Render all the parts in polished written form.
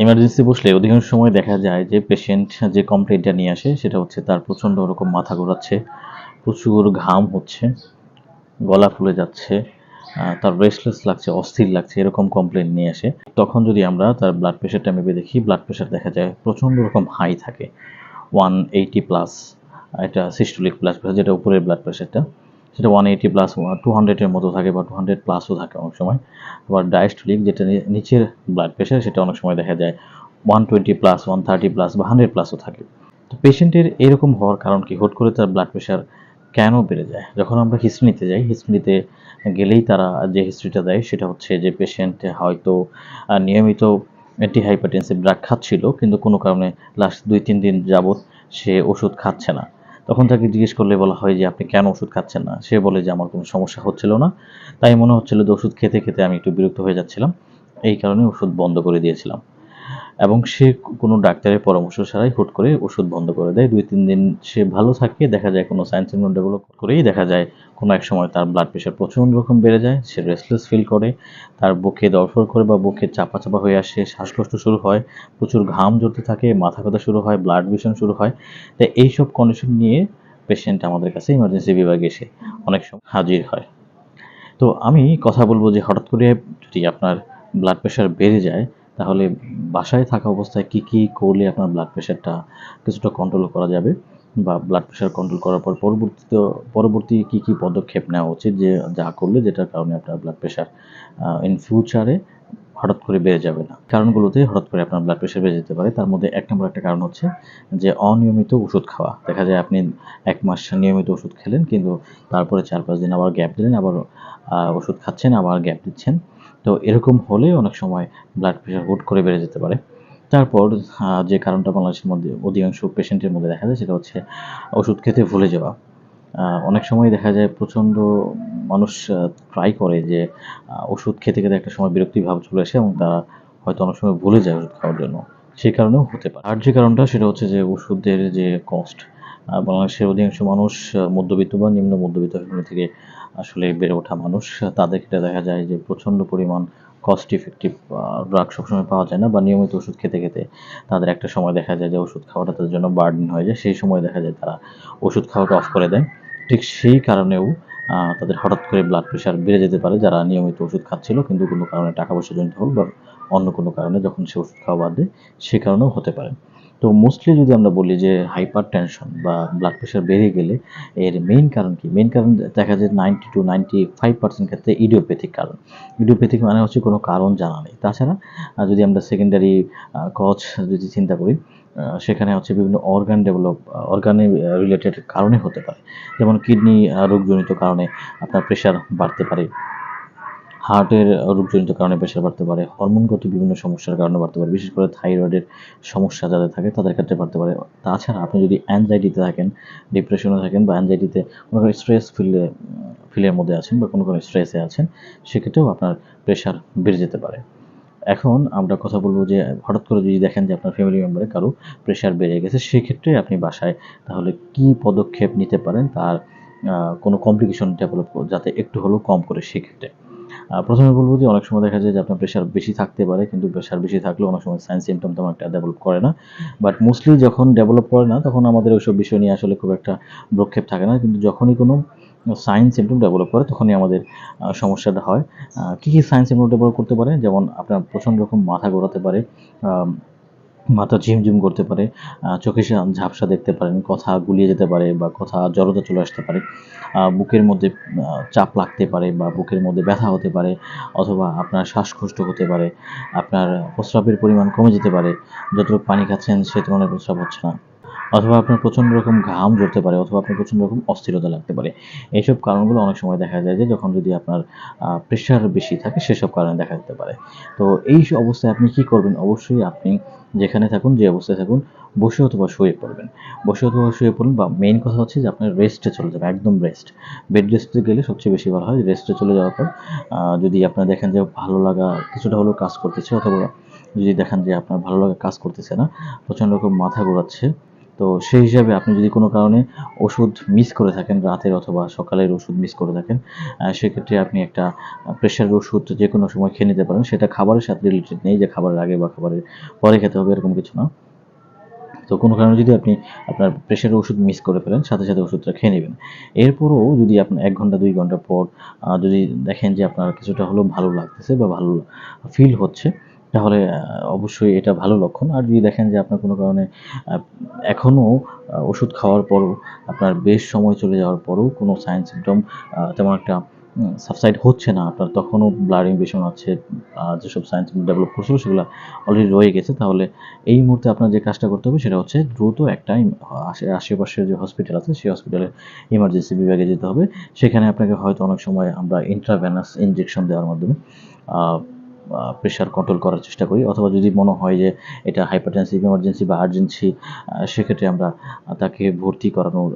Emergency বসলে অধিকাংশ সময় দেখা যায় যে পেশেন্ট যে কমপ্লেইনটা নিয়ে আসে সেটা হচ্ছে তার প্রচণ্ড রকম মাথা ঘোরাচ্ছে, প্রচুর ঘাম হচ্ছে, গলা ফুলে যাচ্ছে, তার রেস্টলেস লাগছে, অস্থির লাগছে, এরকম কমপ্লেইন নিয়ে আসে। তখন যদি আমরা তার ব্লাড প্রেশারটা মেপে দেখি, ব্লাড প্রেশার দেখা যায় প্রচণ্ড রকম হাই থাকে, 180 প্লাস। এটা সিস্টোলিক ব্লাড প্রেশার, যেটা উপরের ব্লাড প্রেশারটা, সেটা 180 প্লাস 200-এর মতো থাকে বা 200 প্লাসও থাকে অনেক সময়। আবার ডায়াস্টোলিক, যেটা নিচের ব্লাড প্রেশার, সেটা অনেক সময় দেখা যায় 120 প্লাস, 130 প্লাস বা 100 প্লাসও থাকে। তো পেশেন্টের এরকম হওয়ার কারণ কি? হুট করে তার ব্লাড প্রেশার কেন বেড়ে যায়? যখন আমরা হিস্ট্রি নিতে যাই, হিস্ট্রি নিতে গেলেই তারা যে হিস্ট্রিটা দেয় সেটা হচ্ছে যে পেশেন্ট হয়তো নিয়মিত অ্যান্টিহাইপারটেনসিভ ড্রাগ খাচ্ছিল, কিন্তু কোনো কারণে লাস্ট 2-3 দিন যাবৎ সে ওষুধ খাচ্ছে না। তখন তাকে জিজ্ঞেস করলে বলা হয় যে, "আপনি কেন ওষুধ খাচ্ছেন না?" সে বলে যে, "আমার কোনো সমস্যা হচ্ছিল না। তাই মনে হচ্ছিল যে ওষুধ খেতে, খেতে আমি একটু বিরক্ত হয়ে যাচ্ছিলাম। এই কারণে ওষুধ বন্ধ করে দিয়েছিলাম।" এবং সে কোনো ডাক্তারের পরামর্শ ছাড়াই হুট করে ওষুধ বন্ধ করে দেয়। ২-৩ দিন সে ভালো থাকে, দেখা যায় কোনো সাইন সিম্পটম ডেভেলপ করেই দেখা যায় কোনো এক সময় তার ব্লাড প্রেশার প্রচণ্ড রকম বেড়ে যায়। সে রেস্টলেস ফিল করে, তার বুকে ধড়ফড় করে বা বুকে চাপা, চাপা হয়ে আসে, শ্বাসকষ্ট শুরু হয়, প্রচুর ঘাম ঝরতে থাকে, মাথা ব্যথা শুরু হয়, ব্লাড ভিশন শুরু হয়। তো এইসব কন্ডিশন নিয়ে পেশেন্ট আমাদের কাছে ইমার্জেন্সি বিভাগে এসে অনেক সময় হাজির হয়। তো আমি কথা বলব যে হঠাৎ করে যদি আপনার ব্লাড প্রেশার বেড়ে যায়, তাহলে বাসায় থাকা অবস্থায় কি, কি করলে আপনার ব্লাড প্রেশারটা কিছুটা কন্ট্রোল করা যাবে? বা ব্লাড প্রেশার কন্ট্রোল করার পর পরবর্তী কি, কি পদক্ষেপ নেওয়া উচিত, যে যা করলে যেটার কারণে আপনার ব্লাড প্রেশার ইন ফিউচারে হঠাৎ করে বেড়ে যাবে না? কারণগুলোতে হঠাৎ করে আপনার ব্লাড প্রেশার বেড়ে যেতে পারে। তার মধ্যে ১ নম্বর একটা কারণ হচ্ছে যে অনিয়মিত ওষুধ খাওয়া। দেখা যায় আপনি ১ মাস নিয়মিত ওষুধ খেলেন, কিন্তু তারপরে ৪-৫ দিন আবার গ্যাপ দিলেন, আবার ওষুধ খাচ্ছেন, আবার গ্যাপ দিচ্ছেন। তো এরকম হলে অনেক সময় ব্লাড প্রেশার হুট করে বেড়ে যেতে পারে। তারপর যে কারণটা বাংলাদেশের মধ্যে অধিকাংশ পেশেন্টের মধ্যে দেখা যায় সেটা হচ্ছে ওষুধ খেতে ভুলে যাওয়া। অনেক সময় দেখা যায় প্রচণ্ড মানুষ ট্রাই করে যে ওষুধ খেতে, খেতে একটা সময় বিরক্তি ভাব চলে আসে এবং তারা হয়তো অনেক সময় ভুলে যায় ওষুধ খাওয়ার জন্য। সেই কারণেও হতে পারে। আর যে কারণটা সেটা হচ্ছে যে ওষুধের যে কস্ট, বাংলাদেশের অধিকাংশ মানুষ মধ্যবিত্ত বা নিম্ন মধ্যবিত্ত ফ্যামিলি থেকে আসলে বেড়ে ওঠা মানুষ। তাদের ক্ষেত্রে দেখা যায় যে প্রচণ্ড পরিমাণ কস্ট ইফেক্টিভ ড্রাগ সবসময় পাওয়া যায় না, বা নিয়মিত ওষুধ খেতে, খেতে তাদের একটা সময় দেখা যায় যে ওষুধ খাওয়াটা তাদের জন্য বার্ডেন হয়ে যায়। সেই সময় দেখা যায় তারা ওষুধ খাওয়াটা অফ করে দেয়। ঠিক সেই কারণেও তাদের হঠাৎ করে ব্লাড প্রেশার বেড়ে যেতে পারে, যারা নিয়মিত ওষুধ খাচ্ছিল, কিন্তু কোনো কারণে টাকা পয়সা জনিত হোক বা অন্য কোনো কারণে যখন সে ওষুধ খাওয়া বাদ দেয়, সে কারণেও হতে পারে। তো মোস্টলি যদি আমরা বলি যে হাইপার টেনশন বা ব্লাড প্রেশার বেড়ে গেলে এর মেইন কারণ কি? মেইন কারণ দেখা যায় 90-95% ক্ষেত্রে ইডিওপ্যাথিক কারণ। ইডিওপ্যাথিক মানে হচ্ছে কোনো কারণ জানা নেই। তাছাড়া যদি আমরা সেকেন্ডারি কজ যদি চিন্তা করি, সেখানে হচ্ছে বিভিন্ন অর্গানে রিলেটেড কারণে হতে পারে। যেমন কিডনি রোগজনিত কারণে আপনার প্রেশার বাড়তে পারে। হার্টের রোগজনিত কারণে প্রেশার বাড়তে পারে, হরমোনগত বিভিন্ন সমস্যার কারণে বাড়তে পারে, বিশেষ করে থাইরয়েডের সমস্যা যাদের থাকে তাদের ক্ষেত্রে বাড়তে পারে। তাছাড়া আপনি যদি অ্যাংজাইটিতে থাকেন, ডিপ্রেশনে থাকেন বা অ্যাংজাইটিতে কোনো স্ট্রেস ফিলের মধ্যে আছেন বা কোনো স্ট্রেসে আছেন, সেক্ষেত্রেও আপনার প্রেশার বেড়ে যেতে পারে। এখন আমরা কথা বলব যে হঠাৎ করে যদি দেখেন যে আপনার ফ্যামিলি মেম্বারের কারো প্রেশার বেড়ে গেছে, সেক্ষেত্রে আপনি বাসায় তাহলে কি পদক্ষেপ নিতে পারেন তার কোনো কমপ্লিকেশন ডেভেলপ যাতে একটু হলেও কম করে, সেক্ষেত্রে। প্রথমে বলব যে অনেক সময় দেখা যায় যে আপনার প্রেশার বেশি থাকতে পারে, কিন্তু প্রেশার বেশি থাকলেও অনেক সময় সাইন সিম্পটম তেমন একটা ডেভেলপ করে না। বাট মোস্টলি যখন ডেভেলপ করে না, তখন আমাদের ওইসব বিষয় নিয়ে আসলে খুব একটা ভ্রুক্ষেপ থাকে না। কিন্তু যখনই কোনো সাইন সিম্পটম ডেভেলপ করে, তখনই আমাদের সমস্যাটা হয়। কী, কী সাইন সিম্পটম ডেভেলপ করতে পারে? যেমন আপনার প্রচণ্ড রকম মাথা ঘোরাতে পারে, আম মাথা ঝিমঝিম করতে পারে, চোখে ঝাপসা দেখতে পারেন, কথা গুলিয়ে যেতে পারে বা কথা জড়তা চলে আসতে পারে, বুকের মধ্যে চাপ লাগতে পারে বা বুকের মধ্যে ব্যথা হতে পারে, অথবা আপনার শ্বাসকষ্ট হতে পারে, আপনার প্রস্রাবের পরিমাণ কমে যেতে পারে, যতটুকু পানি খাচ্ছেন সে তুলনায় প্রস্রাব হচ্ছে না, অথবা আপনার প্রচণ্ড রকম ঘাম ঝরতে পারে, অথবা আপনার প্রচণ্ড রকম অস্থিরতা লাগতে পারে। এইসব কারণগুলো অনেক সময় দেখা যায় যে যখন যদি আপনার প্রেশার বেশি থাকে, সেসব কারণে দেখা দিতে পারে। তো এই অবস্থায় আপনি কি করবেন? অবশ্যই আপনি যেখানে থাকুন, যে অবস্থায় থাকুন, বসে অথবা শুয়ে পড়বেন। বসে অথবা শুয়ে পড়ুন, বা মেইন কথা হচ্ছে যে আপনার রেস্টে চলে যাবেন, একদম রেস্ট। বেড রেস্টে গেলে সবচেয়ে বেশি ভালো হয়। রেস্টে চলে যাওয়ার পর যদি আপনারা দেখেন যে ভালো লাগা কিছুটা হলেও কাজ করতেছে, অথবা যদি দেখেন যে আপনার ভালো লাগা কাজ করতেছে না, প্রচণ্ড রকম মাথা ঘোরাচ্ছে, তো সেই হিসাবে আপনি যদি কোনো কারণে ওষুধ মিস করে থাকেন, রাতের অথবা সকালের ওষুধ মিস করে থাকেন, সেক্ষেত্রে আপনি একটা প্রেশারের ওষুধ যে কোনো সময় খেয়ে নিতে পারেন। সেটা খাবারের সাথে রিলেটেড নেই যে খাবারের আগে বা খাবারের পরে খেতে হবে, এরকম কিছু না। তো কোনো কারণে যদি আপনি আপনার প্রেশারের ওষুধ মিস করে ফেলেন, সাথে সাথে ওষুধটা খেয়ে নেবেন। এরপরও যদি আপনার 1 ঘন্টা 2 ঘন্টা পর যদি দেখেন যে আপনার কিছুটা হলেও ভালো লাগতেছে বা ভালো ফিল হচ্ছে, তাহলে অবশ্যই এটা ভালো লক্ষণ। আর যদি দেখেন যে আপনার কোনো কারণে এখনও ওষুধ খাওয়ার পরও, আপনার বেশ সময় চলে যাওয়ার পরও কোনো সাইন সিম্পটম তেমন একটা সাবসাইড হচ্ছে না, আপনার তখনও ব্লাড ইনফেকশন আছে, যেসব সাইন সিম্পটম ডেভেলপ করছিল সেগুলো অলরেডি রয়ে গেছে, তাহলে এই মুহূর্তে আপনার যে কাজটা করতে হবে সেটা হচ্ছে দ্রুত একটা আশেপাশের যে হসপিটাল আছে সেই হসপিটালের ইমার্জেন্সি বিভাগে যেতে হবে। সেখানে আপনাকে হয়তো অনেক সময় আমরা ইন্ট্রাভেনাস ইনজেকশন দেওয়ার মাধ্যমে প্রেশার কন্ট্রোল করার চেষ্টা করি, অথবা যদি মনে হয় যে এটা হাইপারটেনসিভ ইমার্জেন্সি বা আর্জেন্সি, সেক্ষেত্রে আমরা তাকে ভর্তি করানোর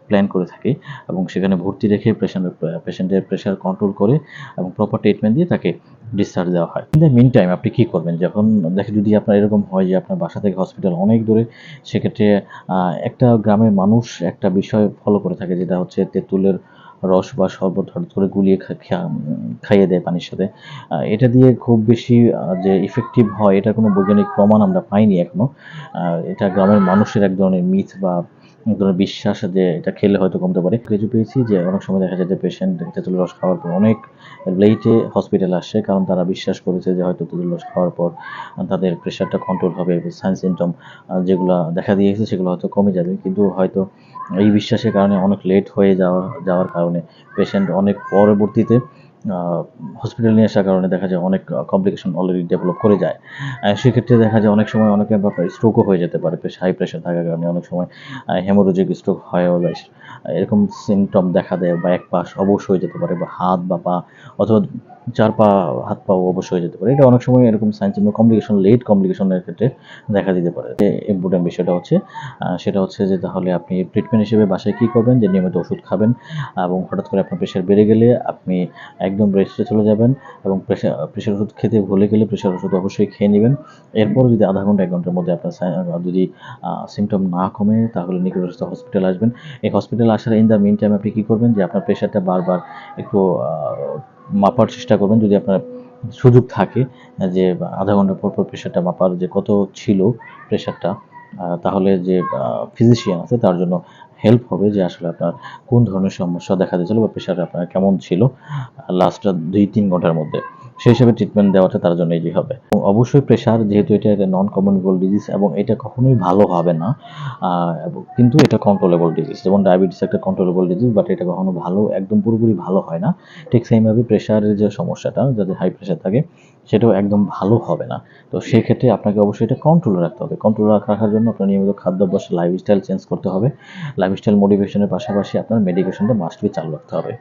প্ল্যান করে থাকি এবং সেখানে ভর্তি রেখে পেশেন্টের প্রেশার কন্ট্রোল করে এবং প্রপার ট্রিটমেন্ট দিয়ে তাকে ডিসচার্জ দেওয়া হয়। ইন দ্য মিন টাইম আপনি কী করবেন, যখন দেখেন যদি আপনার এরকম হয় যে আপনার বাসা থেকে হসপিটাল অনেক দূরে, সেক্ষেত্রে একটা গ্রামের মানুষ একটা বিষয় ফলো করে থাকে, যেটা হচ্ছে তেঁতুলের রস বা শরবত হঠাৎ করে গুলিয়ে খাইয়ে দেয় পানির সাথে। এটা দিয়ে খুব বেশি যে ইফেক্টিভ হয় এটার কোনো বৈজ্ঞানিক প্রমাণ আমরা পাইনি এখনো। এটা গ্রামের মানুষের এক ধরনের মিথ বা এক ধরনের বিশ্বাস যে এটা খেলে হয়তো কমতে পারে। কিছু পেয়েছি যে অনেক সময় দেখা যায় যে পেশেন্ট তেঁতুলের রস খাওয়ার পর অনেক লেটে হসপিটালে আসে, কারণ তারা বিশ্বাস করেছে যে হয়তো তেঁতুলের রস খাওয়ার পর তাদের প্রেশারটা কন্ট্রোল হবে, সাইন সিমটম যেগুলো দেখা দিয়েছে সেগুলো হয়তো কমে যাবে। কিন্তু হয়তো এই বিশ্বাসের কারণে অনেক লেট হয়ে যাওয়ার কারণে পেশেন্ট অনেক পরবর্তীতে হসপিটালে নিয়ে আসার কারণে দেখা যায় অনেক কমপ্লিকেশন অলরেডি ডেভেলপ করে যায়। সেক্ষেত্রে দেখা যায় অনেক সময় অনেকের আপনার স্ট্রোকও হয়ে যেতে পারে, হাই প্রেশার থাকার কারণে অনেক সময় হেমোরেজিক স্ট্রোক হয়েও যায়। এরকম সিমটম দেখা দেয়, বা এক পাশ অবশ হয়ে যেতে পারে, বা হাত বা পা, অথবা হাত পাও অবশ হয়ে যেতে পারে। এটা অনেক সময় এরকম সাইন সিম্পটম কমপ্লিকেশন, লেট কমপ্লিকেশনের ক্ষেত্রে দেখা দিতে পারে। ইম্পর্টেন্ট বিষয়টা হচ্ছে সেটা হচ্ছে যে তাহলে আপনি ট্রিটমেন্ট হিসেবে বাসায় কী করবেন, যে নিয়মিত ওষুধ খাবেন এবং হঠাৎ করে আপনার প্রেশার বেড়ে গেলে আপনি একদম রেস্টে চলে যাবেন এবং প্রেশার ওষুধ খেতে ভুলে গেলে প্রেশার ওষুধ অবশ্যই খেয়ে নেবেন। এরপর যদি আধা ঘন্টা 1 ঘন্টার মধ্যে আপনার যদি সিমটম না কমে, তাহলে নিকটস্থ হসপিটালে আসবেন। এই হসপিটালে আসার ইন দ্য মিন টাইম আপনি কী করবেন, যে আপনার প্রেশারটা বারবার একটু মাপার চেষ্টা করবেন, যদি আপনার সুযোগ থাকে যে আধা ঘন্টা পর পর প্রেশারটা মাপার, যে কত ছিল প্রেশারটা, তাহলে যে ফিজিশিয়ান আছে তার জন্য হেল্প হবে যে আসলে আপনার কোন ধরনের সমস্যা দেখা দিয়েছিল বা প্রেশার আপনার কেমন ছিল লাস্ট 2-3 ঘন্টার মধ্যে, সেই হিসাবে ট্রিটমেন্ট দেওয়াটা তার জন্য ইজি হবে। অবশ্যই প্রেশার যেহেতু এটা একটা নন কমিউনিকেবল ডিজিজ এবং এটা কখনোই ভালো হবে না, কিন্তু এটা কন্ট্রোলেবল ডিজিজ। যেমন ডায়াবেটিস একটা কন্ট্রোলেবল ডিজিজ, বাট এটা কখনো ভালো একদম পুরোপুরি ভালো হয় না। ঠিক সেইভাবে প্রেশারের যে সমস্যাটা, যাদের হাই প্রেশার থাকে, সেটাও একদম ভালো হবে না। তো সেই ক্ষেত্রে আপনাকে অবশ্যই এটা কন্ট্রোলে রাখতে হবে। কন্ট্রোলে রাখার জন্য আপনার নিয়মিত খাদ্যাভ্যাস, লাইফস্টাইল চেঞ্জ করতে হবে। লাইফস্টাইল মডিফিকেশনের পাশাপাশি আপনার মেডিকেশনটা মাস্ট বি চালু রাখতে হবে।